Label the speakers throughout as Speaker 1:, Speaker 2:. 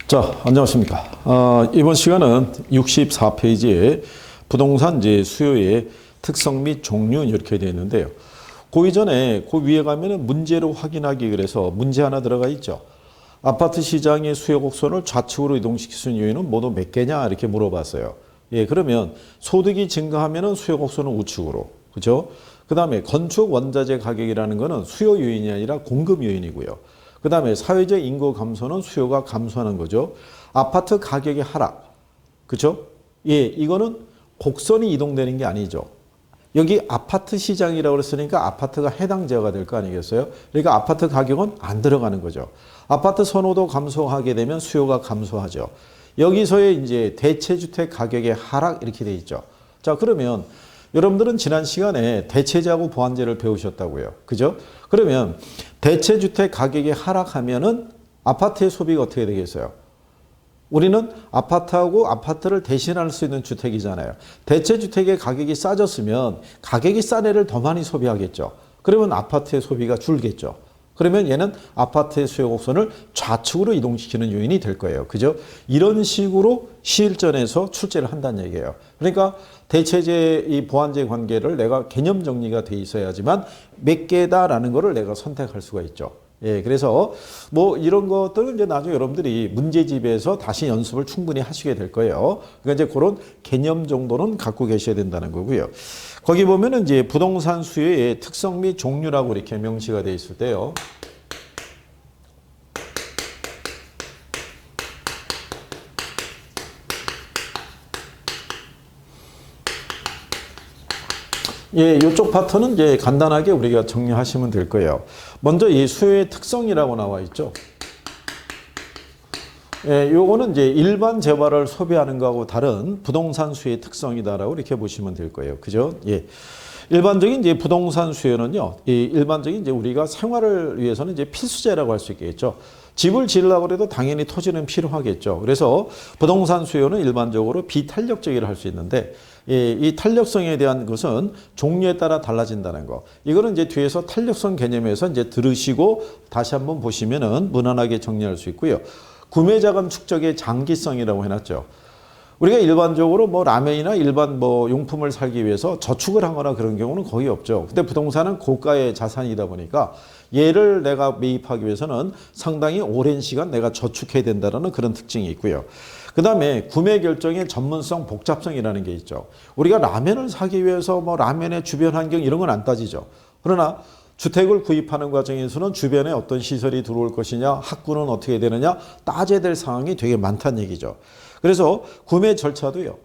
Speaker 1: 자, 안녕하십니까. 이번 시간은 64페이지에 부동산 이제 수요의 특성 및 종류 이렇게 되어 있는데요. 그 이전에 그 위에 가면은 문제로 확인하기 그래서 문제 하나 들어가 있죠. 아파트 시장의 수요 곡선을 좌측으로 이동시킬 수 있는 요인은 모두 몇 개냐 이렇게 물어봤어요. 예, 그러면 소득이 증가하면은 수요 곡선은 우측으로. 그죠? 그 다음에 건축 원자재 가격이라는 거는 수요 요인이 아니라 공급 요인이고요. 그 다음에 사회적 인구 감소는 수요가 감소하는 거죠. 아파트 가격의 하락. 그죠? 예, 이거는 곡선이 이동되는 게 아니죠. 여기 아파트 시장이라고 그랬으니까 아파트가 해당 지역가 될 거 아니겠어요? 그러니까 아파트 가격은 안 들어가는 거죠. 아파트 선호도 감소하게 되면 수요가 감소하죠. 여기서의 이제 대체주택 가격의 하락 이렇게 돼 있죠. 자, 그러면 여러분들은 지난 시간에 대체재하고 보완재를 배우셨다고요. 그죠? 그러면 대체주택 가격이 하락하면은 아파트의 소비가 어떻게 되겠어요? 우리는 아파트하고 아파트를 대신할 수 있는 주택이잖아요. 대체주택의 가격이 싸졌으면 가격이 싼 애를 더 많이 소비하겠죠. 그러면 아파트의 소비가 줄겠죠. 그러면 얘는 아파트의 수요 곡선을 좌측으로 이동시키는 요인이 될 거예요. 그죠? 이런 식으로 시일전에서 출제를 한다는 얘기예요. 그러니까 대체재 이 보완재 관계를 내가 개념 정리가 돼 있어야지만 몇 개다라는 거를 내가 선택할 수가 있죠. 예, 그래서 뭐 이런 것들은 이제 나중에 여러분들이 문제집에서 다시 연습을 충분히 하시게 될 거예요. 그러니까 이제 그런 개념 정도는 갖고 계셔야 된다는 거고요. 거기 보면은 이제 부동산 수요의 특성 및 종류라고 이렇게 명시가 돼 있을 때요. 예, 이쪽 파트는 이제 간단하게 우리가 정리하시면 될 거예요. 먼저 이 수요의 특성이라고 나와 있죠. 예, 요거는 이제 일반 재화를 소비하는 거하고 다른 부동산 수요의 특성이다라고 이렇게 보시면 될 거예요. 그죠? 예. 일반적인 이제 부동산 수요는요, 이 일반적인 이제 우리가 생활을 위해서는 이제 필수재라고 할 수 있겠죠. 집을 지으려고 해도 당연히 토지는 필요하겠죠. 그래서 부동산 수요는 일반적으로 비탄력적이라 할 수 있는데, 이 탄력성에 대한 것은 종류에 따라 달라진다는 거. 이거는 이제 뒤에서 탄력성 개념에서 이제 들으시고 다시 한번 보시면은 무난하게 정리할 수 있고요. 구매자금 축적의 장기성이라고 해놨죠. 우리가 일반적으로 뭐 라면이나 일반 뭐 용품을 살기 위해서 저축을 하거나 그런 경우는 거의 없죠. 근데 부동산은 고가의 자산이다 보니까 얘를 내가 매입하기 위해서는 상당히 오랜 시간 내가 저축해야 된다는 그런 특징이 있고요. 그 다음에 구매 결정의 전문성, 복잡성이라는 게 있죠. 우리가 라면을 사기 위해서 뭐 라면의 주변 환경 이런 건 안 따지죠. 그러나 주택을 구입하는 과정에서는 주변에 어떤 시설이 들어올 것이냐, 학구는 어떻게 되느냐 따져야 될 상황이 되게 많다는 얘기죠. 그래서 구매 절차도요.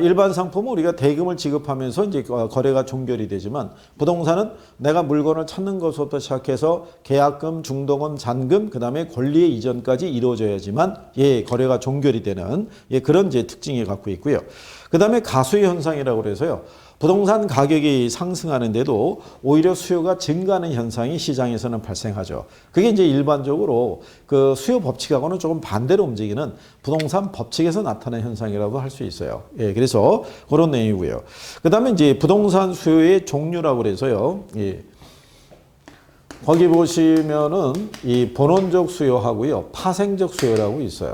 Speaker 1: 일반 상품은 우리가 대금을 지급하면서 이제 거래가 종결이 되지만 부동산은 내가 물건을 찾는 것부터 시작해서 계약금, 중도금, 잔금, 그 다음에 권리의 이전까지 이루어져야지만 예, 거래가 종결이 되는 예, 그런 이제 특징이 갖고 있고요. 그 다음에 가수의 현상이라고 그래서요. 부동산 가격이 상승하는데도 오히려 수요가 증가하는 현상이 시장에서는 발생하죠. 그게 이제 일반적으로 그 수요 법칙하고는 조금 반대로 움직이는 부동산 법칙에서 나타나는 현상이라고 할 수 있어요. 예, 그래서 그런 내용이고요. 그 다음에 이제 부동산 수요의 종류라고 그래서요. 예. 거기 보시면은 이 본원적 수요하고요. 파생적 수요라고 있어요.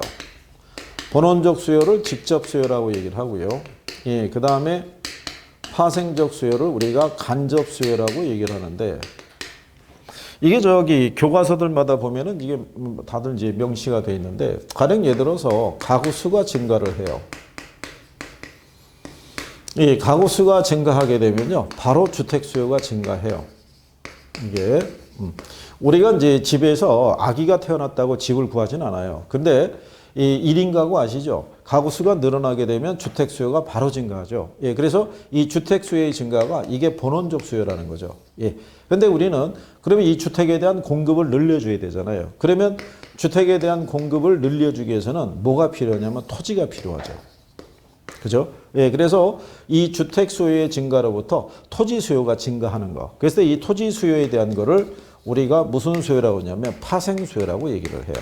Speaker 1: 본원적 수요를 직접 수요라고 얘기를 하고요. 예, 그 다음에 파생적 수요를 우리가 간접 수요라고 얘기를 하는데 이게 저기 교과서들마다 보면은 이게 다들 이제 명시가 되어 있는데 가령 예를 들어서 가구 수가 증가를 해요. 이 가구 수가 증가하게 되면요. 바로 주택 수요가 증가해요. 이게 우리가 이제 집에서 아기가 태어났다고 집을 구하진 않아요. 근데 이 1인 가구 아시죠? 가구 수가 늘어나게 되면 주택 수요가 바로 증가하죠. 예, 그래서 이 주택 수요의 증가가 이게 본원적 수요라는 거죠. 예. 근데 우리는 그러면 이 주택에 대한 공급을 늘려줘야 되잖아요. 그러면 주택에 대한 공급을 늘려주기 위해서는 뭐가 필요하냐면 토지가 필요하죠. 그죠? 예, 그래서 이 주택 수요의 증가로부터 토지 수요가 증가하는 거. 그래서 이 토지 수요에 대한 거를 우리가 무슨 수요라고 하냐면 파생 수요라고 얘기를 해요.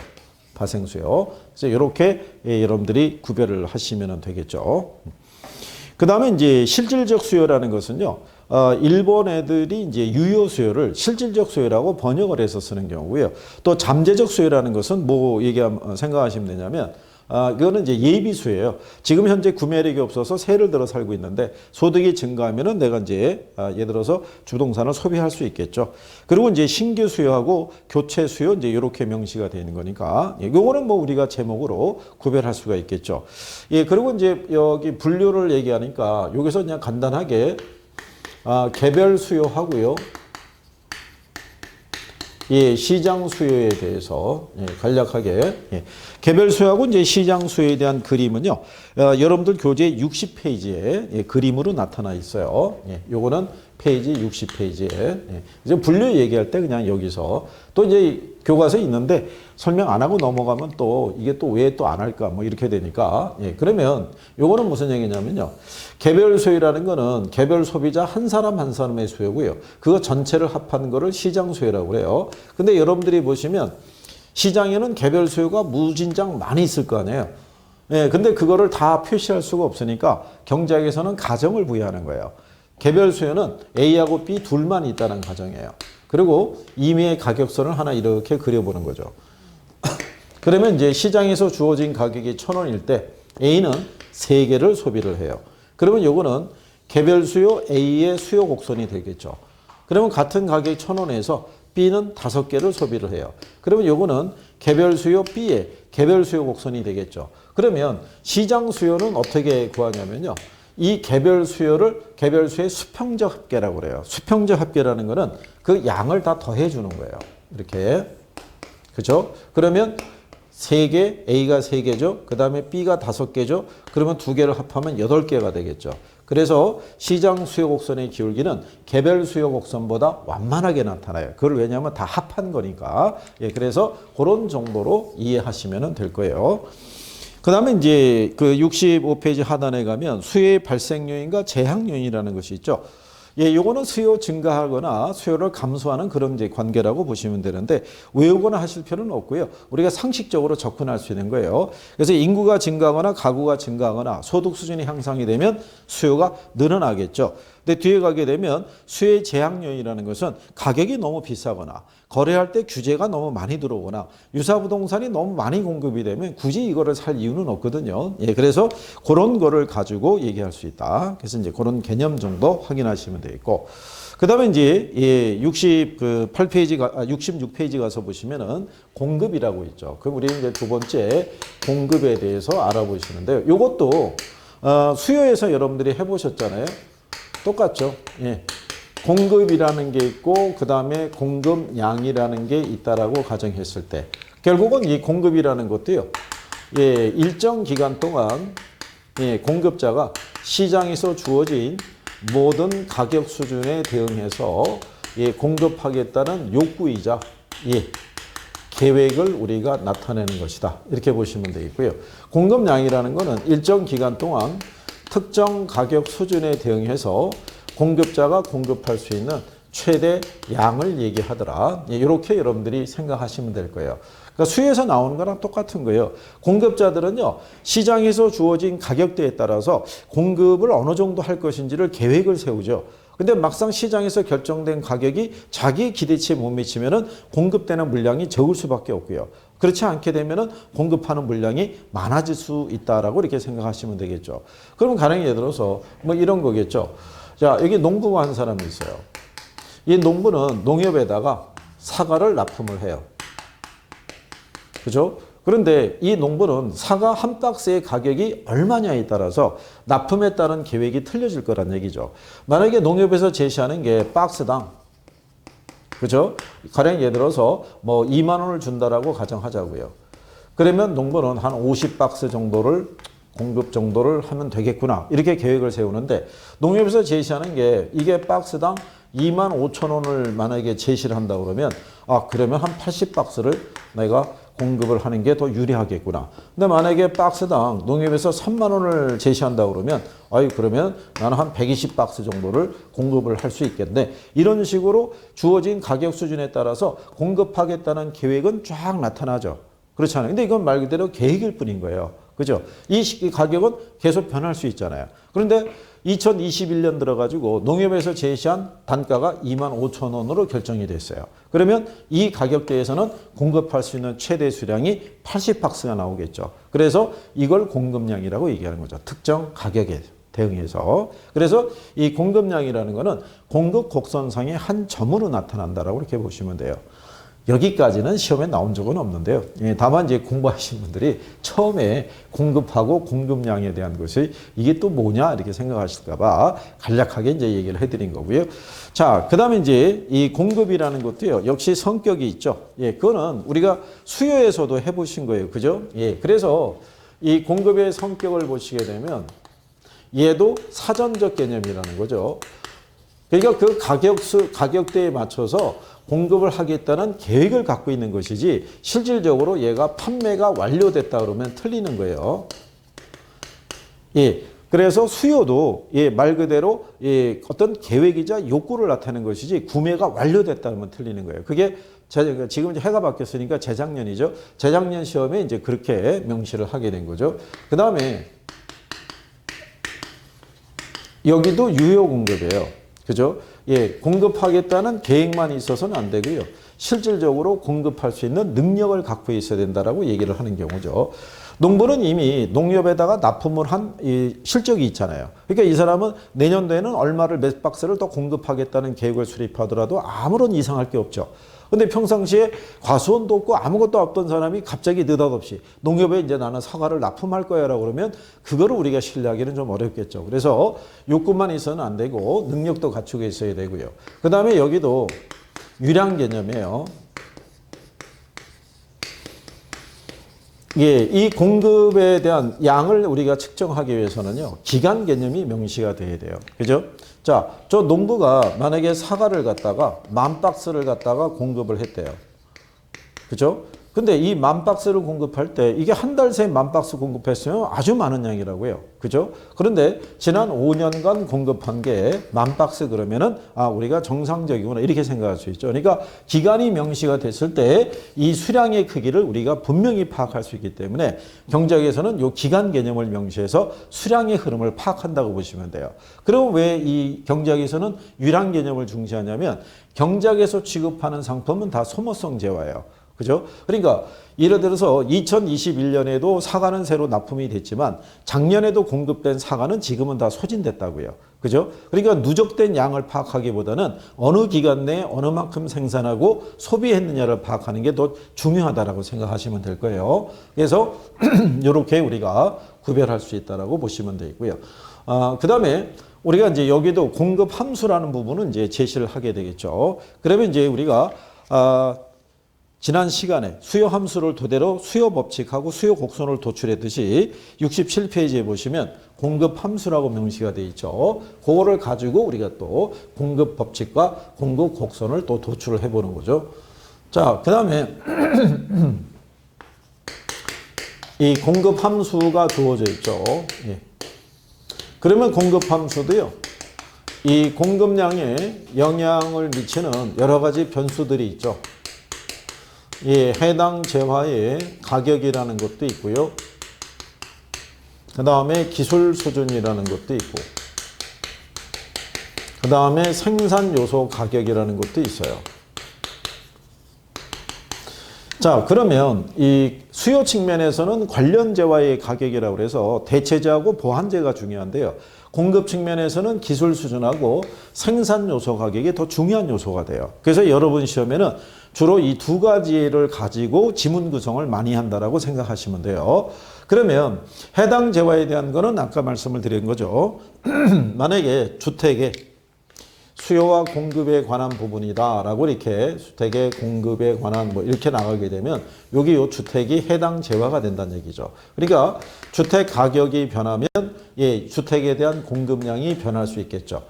Speaker 1: 파생수요. 그래서 이렇게 여러분들이 구별을 하시면 되겠죠. 그 다음에 이제 실질적 수요라는 것은요. 일본 애들이 이제 유효 수요를 실질적 수요라고 번역을 해서 쓰는 경우고요. 또 잠재적 수요라는 것은 뭐 생각하시면 되냐면 이거는 이제 예비 수요예요. 지금 현재 구매력이 없어서 세를 들어 살고 있는데 소득이 증가하면은 내가 이제 예를 들어서 주동산을 소비할 수 있겠죠. 그리고 이제 신규 수요하고 교체 수요 이제 이렇게 명시가 되는 거니까 요거는 뭐 우리가 제목으로 구별할 수가 있겠죠. 예, 그리고 이제 여기 분류를 얘기하니까 여기서 그냥 간단하게 개별 수요하고요. 예, 시장 수요에 대해서 간략하게 개별 수요하고 이제 시장 수요에 대한 그림은요. 여러분들 교재 60페이지에 그림으로 나타나 있어요. 요거는 페이지 60페이지에 이제 분류 얘기할 때 그냥 여기서 또 이제 교과서에 있는데 설명 안 하고 넘어가면 또 이게 또 왜 또 안 할까 뭐 이렇게 되니까 그러면 요거는 무슨 얘기냐면요. 개별 수요라는 거는 개별 소비자 한 사람 한 사람의 수요고요. 그거 전체를 합한 거를 시장 수요라고 그래요. 근데 여러분들이 보시면 시장에는 개별 수요가 무진장 많이 있을 거 아니에요. 근데 그거를 다 표시할 수가 없으니까 경제학에서는 가정을 부여하는 거예요. 개별 수요는 A하고 B 둘만 있다는 가정이에요. 그리고 임의의 가격선을 하나 이렇게 그려보는 거죠. 그러면 이제 시장에서 주어진 가격이 1,000원일 때 A는 3개를 소비를 해요. 그러면 요거는 개별 수요 A의 수요 곡선이 되겠죠. 그러면 같은 가격이 1,000원에서 B는 5개를 소비를 해요. 그러면 요거는 개별 수요 B의 개별 수요 곡선이 되겠죠. 그러면 시장 수요는 어떻게 구하냐면요. 이 개별 수요를 개별 수요의 수평적 합계라고 그래요. 수평적 합계라는 거는 그 양을 다 더해 주는 거예요. 이렇게. 그죠? 그러면 3개, A가 3개죠. 그 다음에 B가 5개죠. 그러면 2개를 합하면 8개가 되겠죠. 그래서 시장 수요 곡선의 기울기는 개별 수요 곡선보다 완만하게 나타나요. 그걸 왜냐하면 다 합한 거니까. 그래서 그런 정도로 이해하시면 될 거예요. 그 다음에 이제 그 65페이지 하단에 가면 수요의 발생 요인과 제한 요인이라는 것이 있죠. 요거는 수요 증가하거나 수요를 감소하는 그런 이제 관계라고 보시면 되는데 외우거나 하실 필요는 없고요. 우리가 상식적으로 접근할 수 있는 거예요. 그래서 인구가 증가하거나 가구가 증가하거나 소득 수준이 향상이 되면 수요가 늘어나겠죠. 근데 뒤에 가게 되면 수요의 제한 요인이라는 것은 가격이 너무 비싸거나 거래할 때 규제가 너무 많이 들어오거나 유사 부동산이 너무 많이 공급이 되면 굳이 이거를 살 이유는 없거든요. 그래서 그런 거를 가지고 얘기할 수 있다. 그래서 이제 그런 개념 정도 확인하시면 되겠고. 그 다음에 이제 66페이지 가서 보시면은 공급이라고 있죠. 그럼 우리 이제 두 번째 공급에 대해서 알아보시는데요. 요것도 수요에서 여러분들이 해보셨잖아요. 똑같죠. 공급이라는 게 있고 그 다음에 공급량이라는 게 있다라고 가정했을 때 결국은 이 공급이라는 것도요. 일정 기간 동안 공급자가 시장에서 주어진 모든 가격 수준에 대응해서 공급하겠다는 욕구이자 계획을 우리가 나타내는 것이다. 이렇게 보시면 되겠고요. 공급량이라는 것은 일정 기간 동안 특정 가격 수준에 대응해서 공급자가 공급할 수 있는 최대 양을 얘기하더라. 이렇게 여러분들이 생각하시면 될 거예요. 그러니까 수요에서 나오는 거랑 똑같은 거예요. 공급자들은요, 시장에서 주어진 가격대에 따라서 공급을 어느 정도 할 것인지를 계획을 세우죠. 근데 막상 시장에서 결정된 가격이 자기 기대치에 못 미치면은 공급되는 물량이 적을 수밖에 없고요. 그렇지 않게 되면은 공급하는 물량이 많아질 수 있다라고 이렇게 생각하시면 되겠죠. 그럼 가령 예를 들어서 뭐 이런 거겠죠. 자, 여기 농부가 한 사람이 있어요. 이 농부는 농협에다가 사과를 납품을 해요. 그죠? 그런데 이 농부는 사과 한 박스의 가격이 얼마냐에 따라서 납품에 따른 계획이 틀려질 거란 얘기죠. 만약에 농협에서 제시하는 게 박스당, 그죠? 가령 예를 들어서 뭐 2만 원을 준다라고 가정하자고요. 그러면 농부는 한 50박스 정도를 공급 정도를 하면 되겠구나. 이렇게 계획을 세우는데 농협에서 제시하는 게 이게 박스당 2만 5천 원을 만약에 제시를 한다 그러면 그러면 한 80박스를 내가 공급을 하는 게 더 유리하겠구나. 근데 만약에 박스당 농협에서 3만 원을 제시한다 그러면 그러면 나는 한 120박스 정도를 공급을 할 수 있겠네. 이런 식으로 주어진 가격 수준에 따라서 공급하겠다는 계획은 쫙 나타나죠. 그렇지 않아요. 근데 이건 말 그대로 계획일 뿐인 거예요. 그죠? 이 가격은 계속 변할 수 있잖아요. 그런데 2021년 들어가지고 농협에서 제시한 단가가 25,000원으로 결정이 됐어요. 그러면 이 가격대에서는 공급할 수 있는 최대 수량이 80박스가 나오겠죠. 그래서 이걸 공급량이라고 얘기하는 거죠. 특정 가격에 대응해서. 그래서 이 공급량이라는 거는 공급 곡선상의 한 점으로 나타난다라고 이렇게 보시면 돼요. 여기까지는 시험에 나온 적은 없는데요. 다만 이제 공부하신 분들이 처음에 공급하고 공급량에 대한 것이 이게 또 뭐냐 이렇게 생각하실까봐 간략하게 이제 얘기를 해드린 거고요. 자, 그 다음에 이제 이 공급이라는 것도요, 역시 성격이 있죠. 그거는 우리가 수요에서도 해보신 거예요. 그죠? 그래서 이 공급의 성격을 보시게 되면 얘도 사전적 개념이라는 거죠. 그러니까 그 가격대에 맞춰서 공급을 하겠다는 계획을 갖고 있는 것이지 실질적으로 얘가 판매가 완료됐다 그러면 틀리는 거예요. 그래서 수요도 말 그대로 어떤 계획이자 욕구를 나타내는 것이지 구매가 완료됐다 그러면 틀리는 거예요. 그게 지금 이제 해가 바뀌었으니까 재작년이죠. 재작년 시험에 이제 그렇게 명시를 하게 된 거죠. 그 다음에 여기도 유효 공급이에요. 그죠? 공급하겠다는 계획만 있어서는 안 되고요. 실질적으로 공급할 수 있는 능력을 갖고 있어야 된다라고 얘기를 하는 경우죠. 농부는 이미 농협에다가 납품을 한 이 실적이 있잖아요. 그러니까 이 사람은 내년도에는 얼마를 몇 박스를 더 공급하겠다는 계획을 수립하더라도 아무런 이상할 게 없죠. 근데 평상시에 과수원도 없고 아무것도 없던 사람이 갑자기 느닷없이 농협에 이제 나는 사과를 납품할 거야 라고 그러면 그거를 우리가 신뢰하기는 좀 어렵겠죠. 그래서 욕구만 있어서는 안 되고 능력도 갖추고 있어야 되고요. 그 다음에 여기도 유량 개념이에요. 이 공급에 대한 양을 우리가 측정하기 위해서는요, 기간 개념이 명시가 돼야 돼요. 그죠? 자, 저 농부가 만약에 사과를 갖다가 10,000박스를 갖다가 공급을 했대요. 그죠? 근데 이 10,000박스를 공급할 때 이게 한 달 새에 10,000박스 공급했으면 아주 많은 양이라고요. 그죠? 그런데 지난 5년간 공급한 게 10,000박스 그러면은 우리가 정상적이구나 이렇게 생각할 수 있죠. 그러니까 기간이 명시가 됐을 때 이 수량의 크기를 우리가 분명히 파악할 수 있기 때문에 경제학에서는 이 기간 개념을 명시해서 수량의 흐름을 파악한다고 보시면 돼요. 그럼 왜 이 경제학에서는 유량 개념을 중시하냐면 경제학에서 취급하는 상품은 다 소모성 재화예요. 그죠? 그러니까 예를 들어서 2021년에도 사과는 새로 납품이 됐지만 작년에도 공급된 사과는 지금은 다 소진됐다고요. 그죠? 그러니까 누적된 양을 파악하기보다는 어느 기간 내에 어느 만큼 생산하고 소비했느냐를 파악하는 게 더 중요하다라고 생각하시면 될 거예요. 그래서 이렇게 우리가 구별할 수 있다라고 보시면 되고요. 그 다음에 우리가 이제 여기도 공급 함수라는 부분은 이제 제시를 하게 되겠죠. 그러면 이제 우리가 지난 시간에 수요 함수를 토대로 수요 법칙하고 수요 곡선을 도출했듯이 67페이지에 보시면 공급 함수라고 명시가 되어 있죠. 그거를 가지고 우리가 또 공급 법칙과 공급 곡선을 또 도출을 해보는 거죠. 자, 그 다음에 이 공급 함수가 주어져 있죠. 그러면 공급 함수도요, 이 공급량에 영향을 미치는 여러 가지 변수들이 있죠. 해당 재화의 가격이라는 것도 있고요. 그 다음에 기술 수준이라는 것도 있고, 그 다음에 생산 요소 가격이라는 것도 있어요. 자, 그러면 이 수요 측면에서는 관련 재화의 가격이라고 해서 대체재하고 보완재가 중요한데요. 공급 측면에서는 기술 수준하고 생산 요소 가격이 더 중요한 요소가 돼요. 그래서 여러분 시험에는 주로 이 두 가지를 가지고 지문 구성을 많이 한다라고 생각하시면 돼요. 그러면 해당 재화에 대한 거는 아까 말씀을 드린 거죠. 만약에 주택의 수요와 공급에 관한 부분이다라고 이렇게 주택의 공급에 관한 뭐 이렇게 나가게 되면 여기 요 주택이 해당 재화가 된다는 얘기죠. 그러니까 주택 가격이 변하면 주택에 대한 공급량이 변할 수 있겠죠.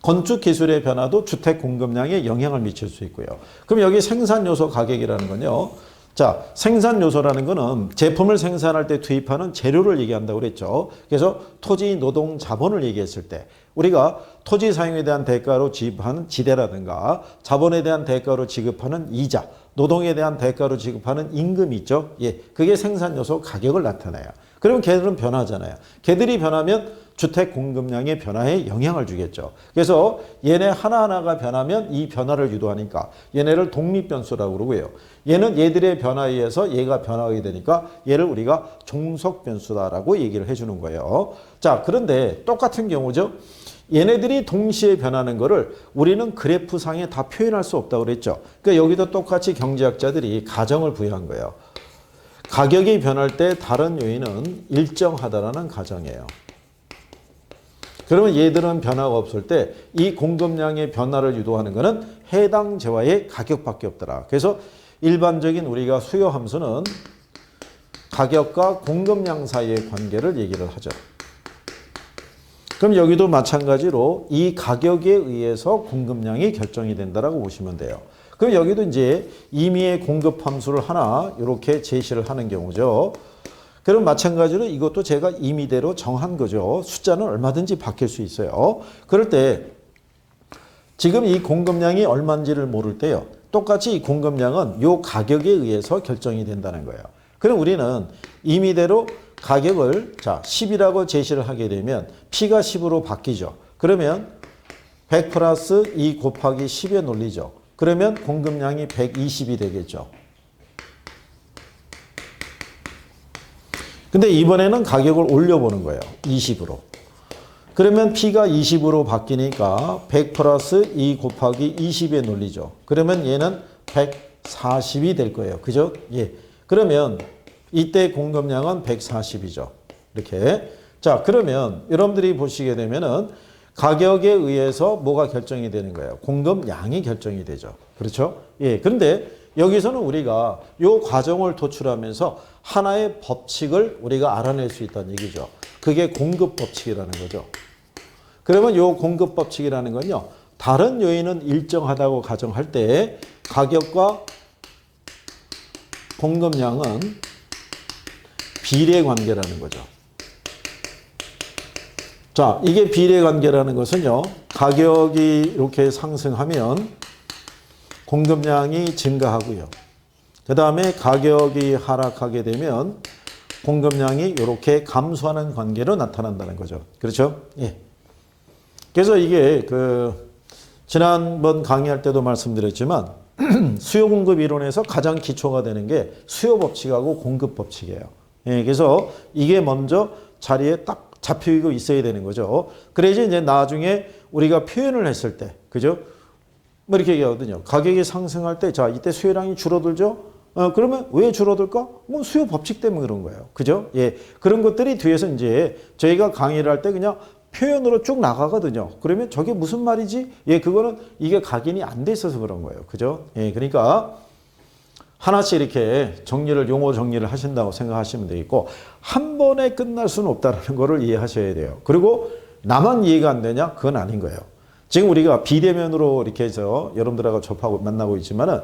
Speaker 1: 건축 기술의 변화도 주택 공급량에 영향을 미칠 수 있고요. 그럼 여기 생산 요소 가격이라는 건요. 자, 생산 요소라는 거는 제품을 생산할 때 투입하는 재료를 얘기한다고 그랬죠. 그래서 토지, 노동, 자본을 얘기했을 때 우리가 토지 사용에 대한 대가로 지급하는 지대라든가 자본에 대한 대가로 지급하는 이자, 노동에 대한 대가로 지급하는 임금이 있죠. 그게 생산 요소 가격을 나타내요. 그러면 걔들은 변하잖아요. 걔들이 변하면 주택 공급량의 변화에 영향을 주겠죠. 그래서 얘네 하나하나가 변하면 이 변화를 유도하니까 얘네를 독립변수라고 그러고요. 얘는 얘들의 변화에 의해서 얘가 변화하게 되니까 얘를 우리가 종속변수다라고 얘기를 해주는 거예요. 자, 그런데 똑같은 경우죠. 얘네들이 동시에 변하는 거를 우리는 그래프상에 다 표현할 수 없다고 그랬죠. 그러니까 여기도 똑같이 경제학자들이 가정을 부여한 거예요. 가격이 변할 때 다른 요인은 일정하다라는 가정이에요. 그러면 얘들은 변화가 없을 때 이 공급량의 변화를 유도하는 것은 해당 재화의 가격밖에 없더라. 그래서 일반적인 우리가 수요 함수는 가격과 공급량 사이의 관계를 얘기를 하죠. 그럼 여기도 마찬가지로 이 가격에 의해서 공급량이 결정이 된다라고 보시면 돼요. 그럼 여기도 이제 임의의 공급 함수를 하나 이렇게 제시를 하는 경우죠. 그럼 마찬가지로 이것도 제가 임의대로 정한 거죠. 숫자는 얼마든지 바뀔 수 있어요. 그럴 때 지금 이 공급량이 얼마인지를 모를 때요. 똑같이 이 공급량은 이 가격에 의해서 결정이 된다는 거예요. 그럼 우리는 임의대로 가격을 10이라고 제시를 하게 되면 P가 10으로 바뀌죠. 그러면 100 플러스 2 곱하기 10의 논리죠. 그러면 공급량이 120이 되겠죠. 근데 이번에는 가격을 올려보는 거예요. 20으로. 그러면 P가 20으로 바뀌니까 100 플러스 2 곱하기 20의 논리죠. 그러면 얘는 140이 될 거예요. 그죠? 예. 그러면 이때 공급량은 140이죠. 이렇게. 자, 그러면 여러분들이 보시게 되면은 가격에 의해서 뭐가 결정이 되는 거예요? 공급량이 결정이 되죠. 그렇죠? 예. 그런데 여기서는 우리가 이 과정을 도출하면서 하나의 법칙을 우리가 알아낼 수 있다는 얘기죠. 그게 공급 법칙이라는 거죠. 그러면 이 공급 법칙이라는 건요. 다른 요인은 일정하다고 가정할 때 가격과 공급량은 비례 관계라는 거죠. 자, 이게 비례 관계라는 것은요. 가격이 이렇게 상승하면 공급량이 증가하고요. 그 다음에 가격이 하락하게 되면 공급량이 이렇게 감소하는 관계로 나타난다는 거죠. 그렇죠? 예. 그래서 이게 지난번 강의할 때도 말씀드렸지만 수요 공급 이론에서 가장 기초가 되는 게 수요 법칙하고 공급 법칙이에요. 예. 그래서 이게 먼저 자리에 딱 잡히고 있어야 되는 거죠. 그래야지 이제 나중에 우리가 표현을 했을 때, 그죠? 뭐 이렇게 얘기하거든요. 가격이 상승할 때, 자, 이때 수요량이 줄어들죠? 그러면 왜 줄어들까? 뭐 수요 법칙 때문에 그런 거예요. 그죠? 예. 그런 것들이 뒤에서 이제 저희가 강의를 할 때 그냥 표현으로 쭉 나가거든요. 그러면 저게 무슨 말이지? 예, 그거는 이게 각인이 안 돼 있어서 그런 거예요. 그죠? 예. 그러니까 하나씩 이렇게 용어 정리를 하신다고 생각하시면 되겠고, 한 번에 끝날 수는 없다는 거를 이해하셔야 돼요. 그리고 나만 이해가 안 되냐? 그건 아닌 거예요. 지금 우리가 비대면으로 이렇게 해서 여러분들하고 접하고 만나고 있지만은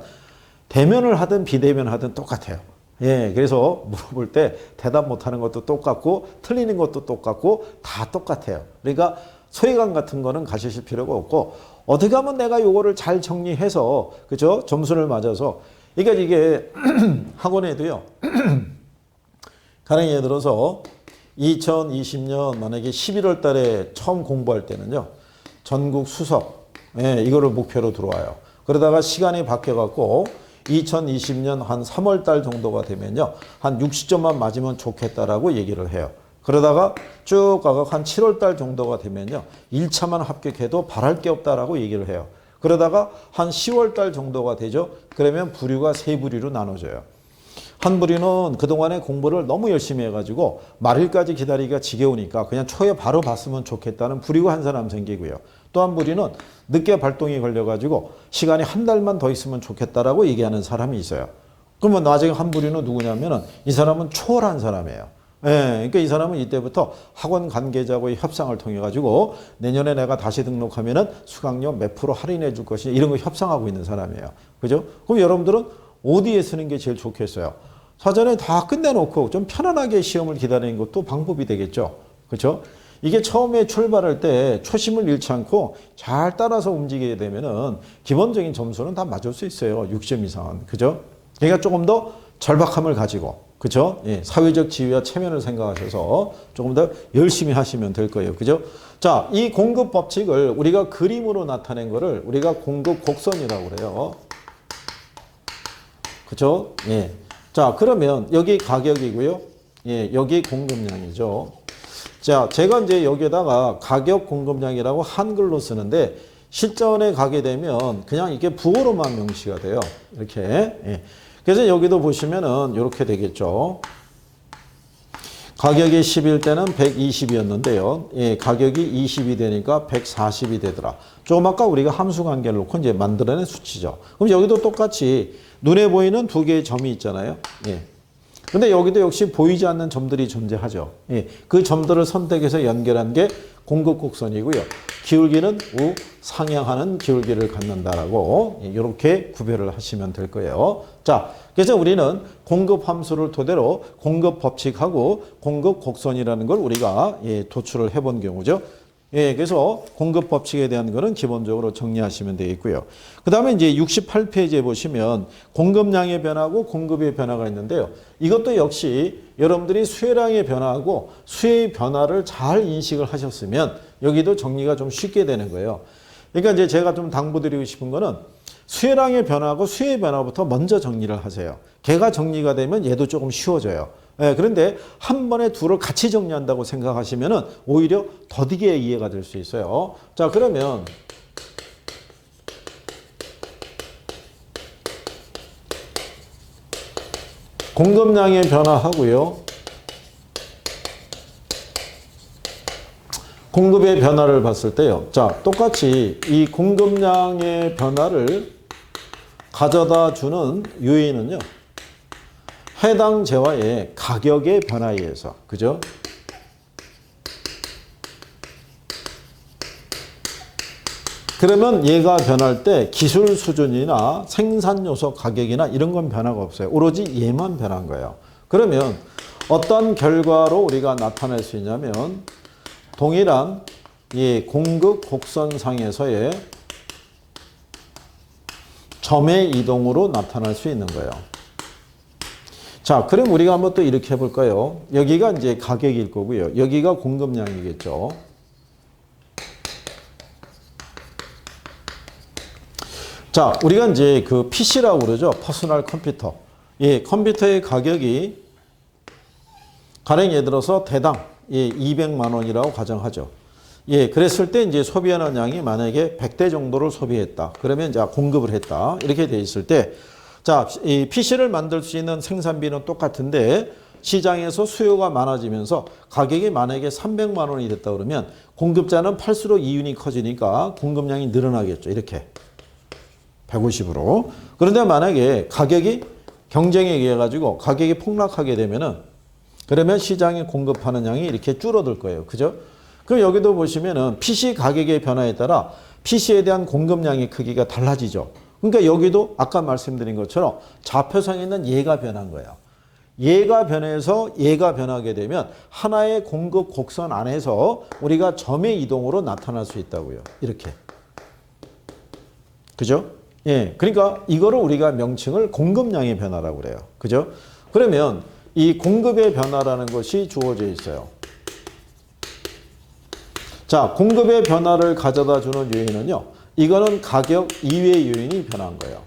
Speaker 1: 대면을 하든 비대면 하든 똑같아요. 예, 그래서 물어볼 때 대답 못하는 것도 똑같고 틀리는 것도 똑같고 다 똑같아요. 그러니까 소외감 같은 거는 가지실 필요가 없고 어떻게 하면 내가 요거를 잘 정리해서 그죠? 점수를 맞아서 그러니까 이게 학원에도요. 가령 예를 들어서 2020년 만약에 11월 달에 처음 공부할 때는요. 전국 수석 이거를 목표로 들어와요. 그러다가 시간이 바뀌어갖고 2020년 한 3월 달 정도가 되면요. 한 60점만 맞으면 좋겠다라고 얘기를 해요. 그러다가 쭉 가고 한 7월 달 정도가 되면요. 1차만 합격해도 바랄 게 없다라고 얘기를 해요. 그러다가 한 10월 달 정도가 되죠. 그러면 부류가 세 부류로 나눠져요. 한 부류는 그동안에 공부를 너무 열심히 해가지고 말일까지 기다리기가 지겨우니까 그냥 초에 바로 봤으면 좋겠다는 부류가 한 사람 생기고요. 또 한 부류는 늦게 발동이 걸려가지고 시간이 한 달만 더 있으면 좋겠다라고 얘기하는 사람이 있어요. 그러면 나중에 한 부류는 누구냐면은 이 사람은 초월한 사람이에요. 예, 그러니까 이 사람은 이때부터 학원 관계자와의 협상을 통해 가지고 내년에 내가 다시 등록하면은 수강료 몇 프로 할인해 줄 것이냐 이런 거 협상하고 있는 사람이에요. 그죠? 그럼 여러분들은 어디에 쓰는 게 제일 좋겠어요? 사전에 다 끝내놓고 좀 편안하게 시험을 기다리는 것도 방법이 되겠죠. 그렇죠? 이게 처음에 출발할 때 초심을 잃지 않고 잘 따라서 움직이게 되면은 기본적인 점수는 다 맞을 수 있어요. 6점 이상은. 그죠? 그러니까 조금 더 절박함을 가지고 그죠? 예, 사회적 지위와 체면을 생각하셔서 조금 더 열심히 하시면 될 거예요. 그죠? 자, 이 공급 법칙을 우리가 그림으로 나타낸 거를 우리가 공급 곡선이라고 그래요. 그죠? 예. 자, 그러면 여기 가격이고요. 예, 여기 공급량이죠. 자, 제가 이제 여기에다가 가격 공급량이라고 한글로 쓰는데 실전에 가게 되면 그냥 이게 부호로만 명시가 돼요. 이렇게. 예. 그래서 여기도 보시면은 이렇게 되겠죠. 가격이 10일 때는 120이었는데요. 예, 가격이 20이 되니까 140이 되더라. 조금 아까 우리가 함수 관계를 놓고 이제 만들어낸 수치죠. 그럼 여기도 똑같이 눈에 보이는 두 개의 점이 있잖아요. 예. 근데 여기도 역시 보이지 않는 점들이 존재하죠. 예. 그 점들을 선택해서 연결한 게 공급 곡선이고요. 기울기는 우상향하는 기울기를 갖는다라고 이렇게 구별을 하시면 될 거예요. 자, 그래서 우리는 공급 함수를 토대로 공급 법칙하고 공급 곡선이라는 걸 우리가 도출을 해본 경우죠. 예, 그래서 공급 법칙에 대한 거는 기본적으로 정리하시면 되겠고요. 그 다음에 이제 68페이지에 보시면 공급량의 변화하고 공급의 변화가 있는데요. 이것도 역시 여러분들이 수혜량의 변화하고 수혜의 변화를 잘 인식을 하셨으면 여기도 정리가 좀 쉽게 되는 거예요. 그러니까 이제 제가 좀 당부드리고 싶은 거는 수혜량의 변화하고 수혜의 변화부터 먼저 정리를 하세요. 걔가 정리가 되면 얘도 조금 쉬워져요. 예, 그런데 한 번에 둘을 같이 정리한다고 생각하시면 오히려 더디게 이해가 될 수 있어요. 자, 그러면 공급량의 변화하고요. 공급의 변화를 봤을 때요. 자, 똑같이 이 공급량의 변화를 가져다 주는 요인은요. 해당 재화의 가격의 변화에 의해서, 그죠? 그러면 얘가 변할 때 기술 수준이나 생산 요소 가격이나 이런 건 변화가 없어요. 오로지 얘만 변한 거예요. 그러면 어떤 결과로 우리가 나타낼 수 있냐면 동일한 이 공급 곡선상에서의 점의 이동으로 나타날 수 있는 거예요. 자, 그럼 우리가 한번 또 이렇게 해볼까요? 여기가 이제 가격일 거고요. 여기가 공급량이겠죠. 자, 우리가 이제 그 PC라고 그러죠. 퍼스널 컴퓨터. 예, 컴퓨터의 가격이 가령 예를 들어서 대당 200만 원이라고 가정하죠. 예, 그랬을 때 이제 소비하는 양이 만약에 100대 정도를 소비했다. 그러면 이제 공급을 했다. 이렇게 돼 있을 때 자, 이 PC를 만들 수 있는 생산비는 똑같은데 시장에서 수요가 많아지면서 가격이 만약에 300만 원이 됐다 그러면 공급자는 팔수록 이윤이 커지니까 공급량이 늘어나겠죠. 이렇게 150으로. 그런데 만약에 가격이 경쟁에 의해 가지고 가격이 폭락하게 되면은 그러면 시장에 공급하는 양이 이렇게 줄어들 거예요. 그죠? 그럼 여기도 보시면은 PC 가격의 변화에 따라 PC에 대한 공급량의 크기가 달라지죠. 그러니까 여기도 아까 말씀드린 것처럼 좌표상에 있는 얘가 변한 거예요. 얘가 변해서 얘가 변하게 되면 하나의 공급 곡선 안에서 우리가 점의 이동으로 나타날 수 있다고요. 이렇게. 그죠? 예. 그러니까 이거를 우리가 명칭을 공급량의 변화라고 그래요. 그죠? 그러면 이 공급의 변화라는 것이 주어져 있어요. 자, 공급의 변화를 가져다 주는 요인은요. 이거는 가격 이외의 요인이 변한 거예요.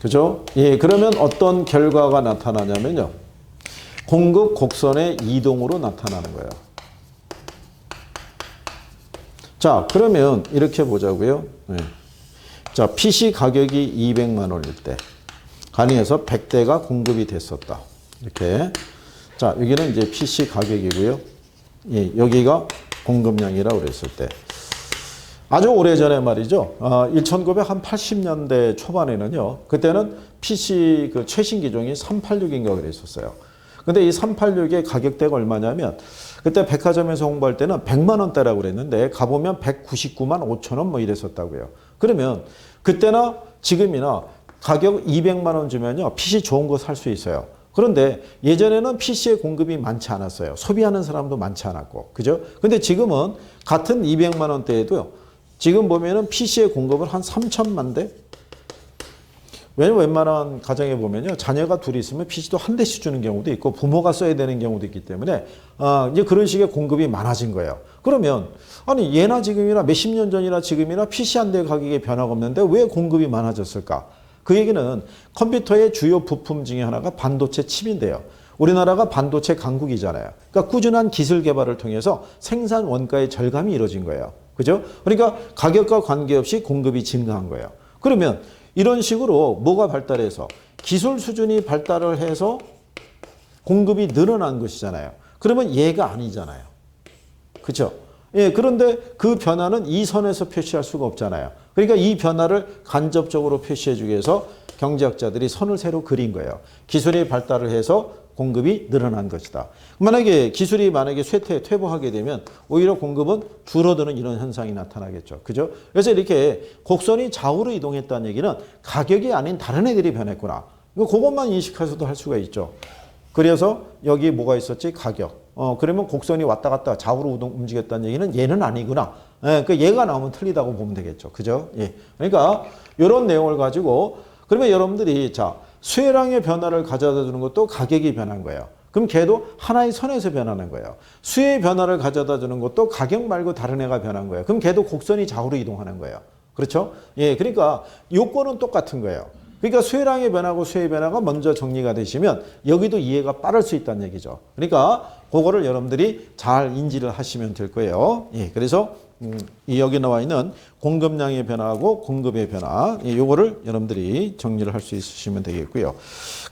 Speaker 1: 그죠? 예, 그러면 어떤 결과가 나타나냐면요. 공급 곡선의 이동으로 나타나는 거예요. 자, 그러면 이렇게 보자고요. 네. 자, PC 가격이 200만 원일 때 가능해서 100대가 공급이 됐었다. 이렇게. 자, 여기는 이제 PC 가격이고요. 예, 여기가 공급량이라고 그랬을 때. 아주 오래전에 말이죠. 1980년대 초반에는요. 그때는 PC 그 최신 기종이 386인가 그랬었어요. 근데 이 386의 가격대가 얼마냐면 그때 백화점에서 홍보할 때는 100만 원대라고 그랬는데 가보면 199만 5천 원 뭐 이랬었다고요. 그러면 그때나 지금이나 가격 200만 원 주면요. PC 좋은 거 살 수 있어요. 그런데 예전에는 PC의 공급이 많지 않았어요. 소비하는 사람도 많지 않았고. 그죠? 근데 지금은 같은 200만 원대에도요. 지금 보면은 PC의 공급을 한 3천만 대? 왜냐면 웬만한 가정에 보면요. 자녀가 둘이 있으면 PC도 한 대씩 주는 경우도 있고 부모가 써야 되는 경우도 있기 때문에 이제 그런 식의 공급이 많아진 거예요. 그러면 아니 예나 지금이나 몇십 년 전이나 지금이나 PC 한 대 가격에 변화가 없는데 왜 공급이 많아졌을까? 그 얘기는 컴퓨터의 주요 부품 중에 하나가 반도체 칩인데요. 우리나라가 반도체 강국이잖아요. 그러니까 꾸준한 기술 개발을 통해서 생산 원가의 절감이 이루어진 거예요. 그죠? 그러니까 가격과 관계없이 공급이 증가한 거예요. 그러면 이런 식으로 뭐가 발달해서 기술 수준이 발달을 해서 공급이 늘어난 것이잖아요. 그러면 얘가 아니잖아요. 그렇죠? 예, 그런데 그 변화는 이 선에서 표시할 수가 없잖아요. 그러니까 이 변화를 간접적으로 표시해 주기 위해서 경제학자들이 선을 새로 그린 거예요. 기술이 발달을 해서 공급이 늘어난 것이다. 만약에 기술이 퇴보하게 되면 오히려 공급은 줄어드는 이런 현상이 나타나겠죠. 그죠? 그래서 이렇게 곡선이 좌우로 이동했다는 얘기는 가격이 아닌 다른 애들이 변했구나. 그것만 인식해서도 할 수가 있죠. 그래서 여기 뭐가 있었지? 가격. 그러면 곡선이 왔다 갔다 좌우로 움직였다는 얘기는 얘는 아니구나. 예, 그 얘가 나오면 틀리다고 보면 되겠죠. 그죠? 예. 그러니까 이런 내용을 가지고 그러면 여러분들이 자, 수혜량의 변화를 가져다 주는 것도 가격이 변한 거예요. 그럼 걔도 하나의 선에서 변하는 거예요. 수혜의 변화를 가져다 주는 것도 가격 말고 다른 애가 변한 거예요. 그럼 걔도 곡선이 좌우로 이동하는 거예요. 그렇죠? 예, 그러니까 요건은 똑같은 거예요. 그러니까 수혜량의 변화고 수혜의 변화가 먼저 정리가 되시면 여기도 이해가 빠를 수 있다는 얘기죠. 그러니까 그거를 여러분들이 잘 인지를 하시면 될 거예요. 예, 그래서 여기 나와 있는 공급량의 변화하고 공급의 변화, 요거를 여러분들이 정리를 할 수 있으시면 되겠고요.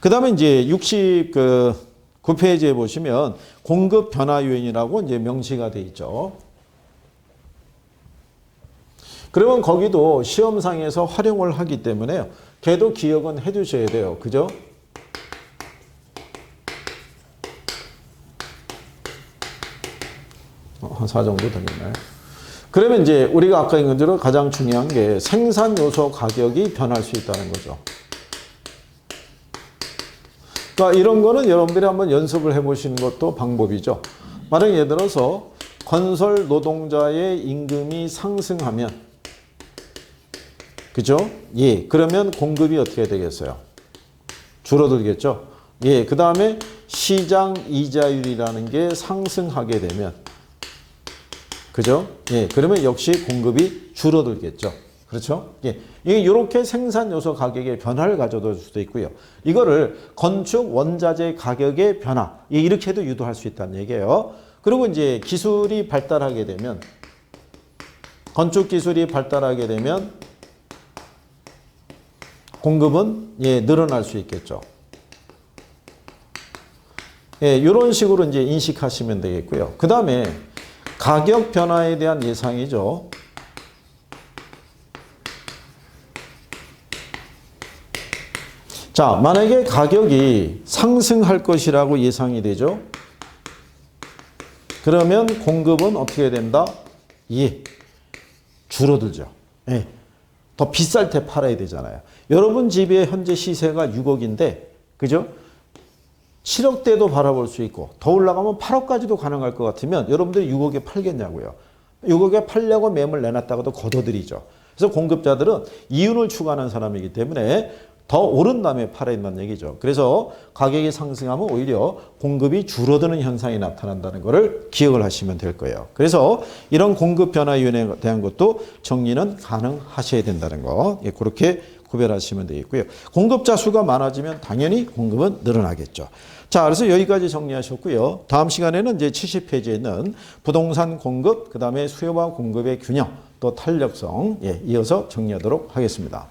Speaker 1: 그 다음에 이제 69페이지에 보시면 공급 변화 요인이라고 이제 명시가 되어 있죠. 그러면 거기도 시험상에서 활용을 하기 때문에 걔도 기억은 해 두셔야 돼요. 그죠? 한 4 정도 되겠나요? 그러면 이제 우리가 아까 읽은 대로 가장 중요한 게 생산 요소 가격이 변할 수 있다는 거죠. 그러니까 이런 거는 여러분들이 한번 연습을 해 보시는 것도 방법이죠. 만약 예를 들어서 건설 노동자의 임금이 상승하면 그죠? 예. 그러면 공급이 어떻게 되겠어요? 줄어들겠죠? 예. 그 다음에 시장 이자율이라는 게 상승하게 되면 그죠? 예. 그러면 역시 공급이 줄어들겠죠. 그렇죠? 예. 이렇게 생산 요소 가격의 변화를 가져다 줄 수도 있고요. 이거를 건축 원자재 가격의 변화, 이렇게도 유도할 수 있다는 얘기예요. 그리고 이제 기술이 발달하게 되면, 건축 기술이 발달하게 되면 공급은 늘어날 수 있겠죠. 예, 이런 식으로 이제 인식하시면 되겠고요. 그 다음에 가격 변화에 대한 예상이죠. 자, 만약에 가격이 상승할 것이라고 예상이 되죠. 그러면 공급은 어떻게 된다? 예, 줄어들죠. 예, 더 비쌀 때 팔아야 되잖아요. 여러분 집의 현재 시세가 6억인데, 그죠? 7억대도 바라볼 수 있고 더 올라가면 8억까지도 가능할 것 같으면 여러분들이 6억에 팔겠냐고요. 6억에 팔려고 매물 내놨다가도 걷어들이죠. 그래서 공급자들은 이윤을 추구하는 사람이기 때문에 더 오른 다음에 팔아야 된다는 얘기죠. 그래서 가격이 상승하면 오히려 공급이 줄어드는 현상이 나타난다는 것을 기억을 하시면 될 거예요. 그래서 이런 공급 변화 요인에 대한 것도 정리는 가능하셔야 된다는 거, 그렇게 구별하시면 되겠고요. 공급자 수가 많아지면 당연히 공급은 늘어나겠죠. 자, 그래서 여기까지 정리하셨고요. 다음 시간에는 이제 70페이지에 있는 부동산 공급, 그 다음에 수요와 공급의 균형, 또 탄력성, 이어서 정리하도록 하겠습니다.